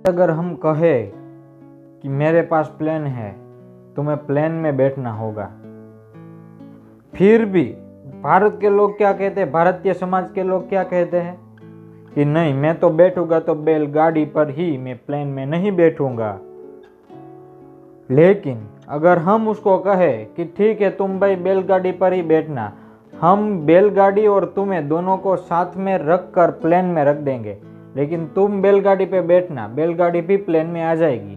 अगर हम कहें कि मेरे पास प्लेन है, तुम्हें प्लेन में बैठना होगा, फिर भी भारत के लोग क्या कहते हैं, भारतीय समाज के लोग क्या कहते हैं कि नहीं, मैं तो बैठूंगा तो बैलगाड़ी पर ही, मैं प्लेन में नहीं बैठूंगा। लेकिन अगर हम उसको कहें कि ठीक है तुम भाई बैलगाड़ी पर ही बैठना, हम बैलगाड़ी और तुम्हें दोनों को साथ में रख कर प्लेन में रख देंगे, लेकिन तुम बैलगाड़ी पे बैठना, बैलगाड़ी भी प्लेन में आ जाएगी।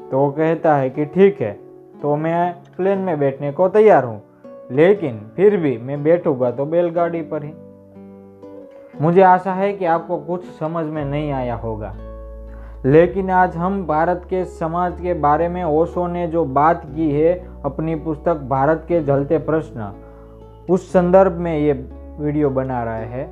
तो वो कहता है कि ठीक है, तो मैं प्लेन में बैठने को तैयार हूँ, लेकिन फिर भी मैं बैठूंगा तो बैलगाड़ी पर ही। मुझे आशा है कि आपको कुछ समझ में नहीं आया होगा, लेकिन आज हम भारत के समाज के बारे में ओशो ने जो बात की है अपनी पुस्तक भारत के जलते प्रश्न, उस संदर्भ में ये वीडियो बना रहा है।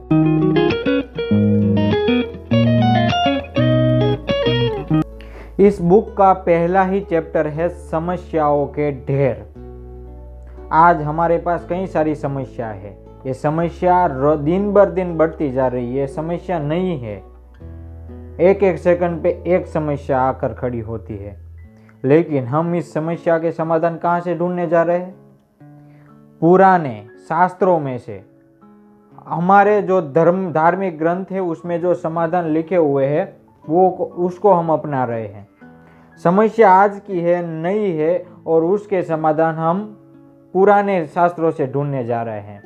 इस बुक का पहला ही चैप्टर है समस्याओं के ढेर। आज हमारे पास कई सारी समस्या है, ये समस्या दिन बर दिन बढ़ती जा रही है, समस्या नहीं है, एक एक सेकंड पे एक समस्या आकर खड़ी होती है। लेकिन हम इस समस्या के समाधान कहाँ से ढूंढने जा रहे हैं? पुराने शास्त्रों में से, हमारे जो धार्मिक ग्रंथ है उसमें जो समाधान लिखे हुए हैं वो उसको हम अपना रहे हैं। समस्या आज की है, नई है, और उसके समाधान हम पुराने शास्त्रों से ढूंढने जा रहे हैं।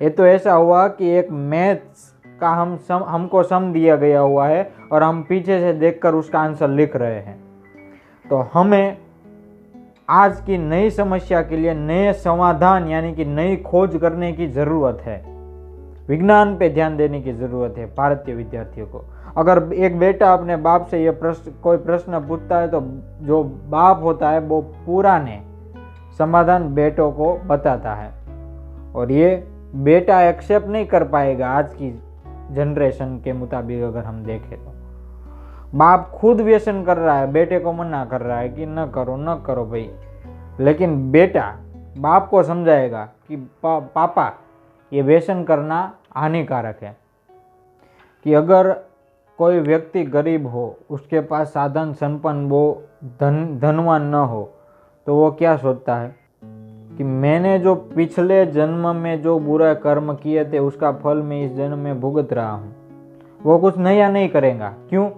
ये तो ऐसा हुआ कि एक मैथ्स का हमको सम दिया गया हुआ है और हम पीछे से देखकर उसका आंसर लिख रहे हैं। तो हमें आज की नई समस्या के लिए नए समाधान यानी कि नई खोज करने की ज़रूरत है, विज्ञान पे ध्यान देने की ज़रूरत है भारतीय विद्यार्थियों को। अगर एक बेटा अपने बाप से ये कोई प्रश्न पूछता है तो जो बाप होता है वो पुराने समाधान बेटों को बताता है, और ये बेटा एक्सेप्ट नहीं कर पाएगा आज की जनरेशन के मुताबिक। अगर हम देखें तो बाप खुद व्यसन कर रहा है, बेटे को मना कर रहा है कि न करो भाई, लेकिन बेटा बाप को समझाएगा कि पापा ये व्यसन करना हानिकारक है। कि अगर कोई व्यक्ति गरीब हो, उसके पास साधन संपन्न, वो धनवान न हो, तो वो क्या सोचता है कि मैंने जो पिछले जन्म में जो बुरा कर्म किए थे उसका फल मैं इस जन्म में भुगत रहा हूँ। वो कुछ नया नहीं करेगा। क्यों?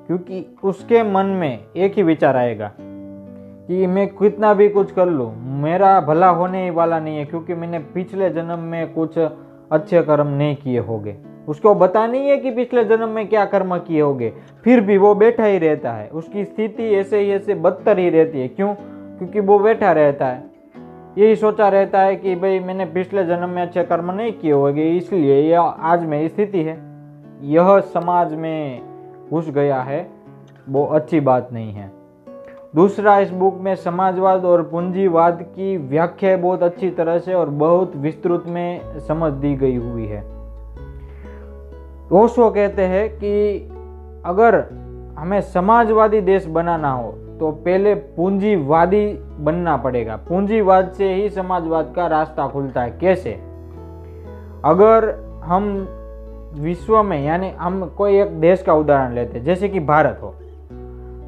क्योंकि उसके मन में एक ही विचार आएगा कि मैं कितना भी कुछ कर लूँ, मेरा भला होने ही वाला नहीं है, क्योंकि मैंने पिछले जन्म में कुछ अच्छे कर्म नहीं किए होंगे। उसको पता नहीं है कि पिछले जन्म में क्या कर्म किए होंगे, फिर भी वो बैठा ही रहता है, उसकी स्थिति ऐसे बदतर ही रहती है। क्यों? क्योंकि वो बैठा रहता है, यही सोचा रहता है कि भाई मैंने पिछले जन्म में अच्छे कर्म नहीं किए होंगे, इसलिए यह आज मेरी स्थिति है। यह समाज में घुस गया है, वो अच्छी बात नहीं है। दूसरा, इस बुक में समाजवाद और पूंजीवाद की व्याख्या बहुत अच्छी तरह से और बहुत विस्तृत में समझ दी गई हुई है। ओशो कहते हैं कि अगर हमें समाजवादी देश बनाना हो तो पहले पूंजीवादी बनना पड़ेगा। पूंजीवाद से ही समाजवाद का रास्ता खुलता है। कैसे? अगर हम विश्व में, यानी हम कोई एक देश का उदाहरण लेते हैं, जैसे कि भारत हो,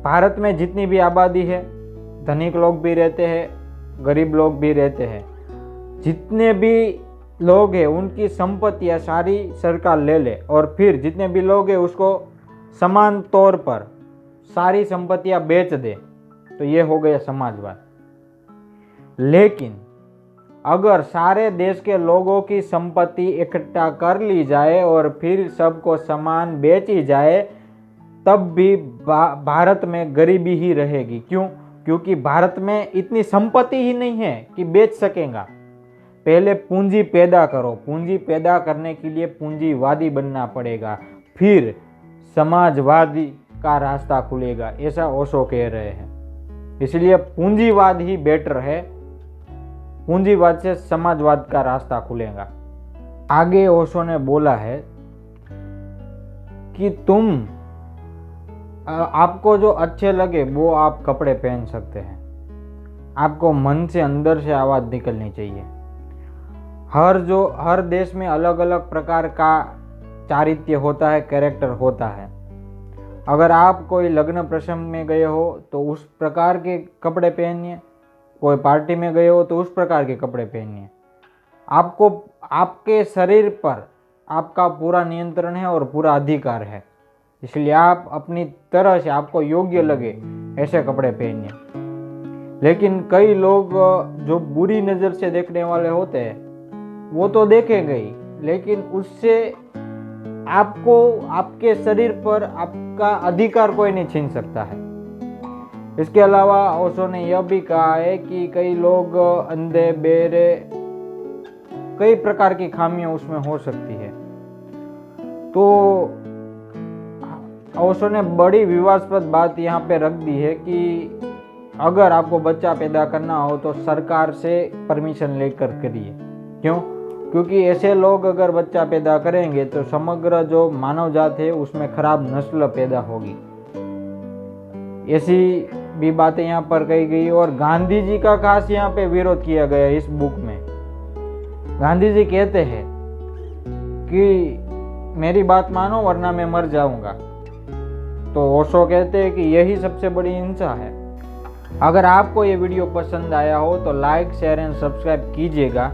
भारत में जितनी भी आबादी है, धनिक लोग भी रहते हैं, गरीब लोग भी रहते हैं, जितने भी लोग हैं उनकी संपत्तियां सारी सरकार ले ले, और फिर जितने भी लोग हैं उसको समान तौर पर सारी संपत्तियां बेच दे, तो ये हो गया समाजवाद। लेकिन अगर सारे देश के लोगों की संपत्ति इकट्ठा कर ली जाए और फिर सबको समान बेची जाए, तब भी भारत में गरीबी ही रहेगी। क्यों? क्योंकि भारत में इतनी संपत्ति ही नहीं है कि बेच सकेगा। पहले पूंजी पैदा करो, पूंजी पैदा करने के लिए पूंजीवादी बनना पड़ेगा, फिर समाजवादी का रास्ता खुलेगा, ऐसा ओशो कह रहे हैं। इसलिए पूंजीवाद ही बेटर है, पूंजीवाद से समाजवाद का रास्ता खुलेगा। आगे ओशो ने बोला है कि आपको जो अच्छे लगे वो आप कपड़े पहन सकते हैं, आपको मन से अंदर से आवाज निकलनी चाहिए। हर देश में अलग अलग प्रकार का चारित्र्य होता है, कैरेक्टर होता है। अगर आप कोई लग्न प्रसंग में गए हो तो उस प्रकार के कपड़े पहनिए, कोई पार्टी में गए हो तो उस प्रकार के कपड़े पहनिए। आपको आपके शरीर पर आपका पूरा नियंत्रण है और पूरा अधिकार है, इसलिए आप अपनी तरह से आपको योग्य लगे ऐसे कपड़े पहनिए। लेकिन कई लोग जो बुरी नज़र से देखने वाले होते हैं वो तो देखेंगे ही, लेकिन उससे आपको आपके शरीर पर आपका अधिकार कोई नहीं छीन सकता है। इसके अलावा ओशो ने यह भी कहा है कि कई लोग अंधे बहरे, कई प्रकार की खामियां उसमें हो सकती है। तो ओशो ने बड़ी विवादास्पद बात यहाँ पे रख दी है कि अगर आपको बच्चा पैदा करना हो तो सरकार से परमिशन लेकर करिए। क्यों? क्योंकि ऐसे लोग अगर बच्चा पैदा करेंगे तो समग्र जो मानव जात है उसमें खराब नस्ल पैदा होगी। ऐसी भी बातें यहाँ पर कही गई। और गांधी जी का खास यहाँ पे विरोध किया गया इस बुक में। गांधी जी कहते हैं कि मेरी बात मानो वरना मैं मर जाऊंगा। तो ओशो कहते हैं कि यही सबसे बड़ी हिंसा है। अगर आपको ये वीडियो पसंद आया हो तो लाइक, शेयर एंड सब्सक्राइब कीजिएगा।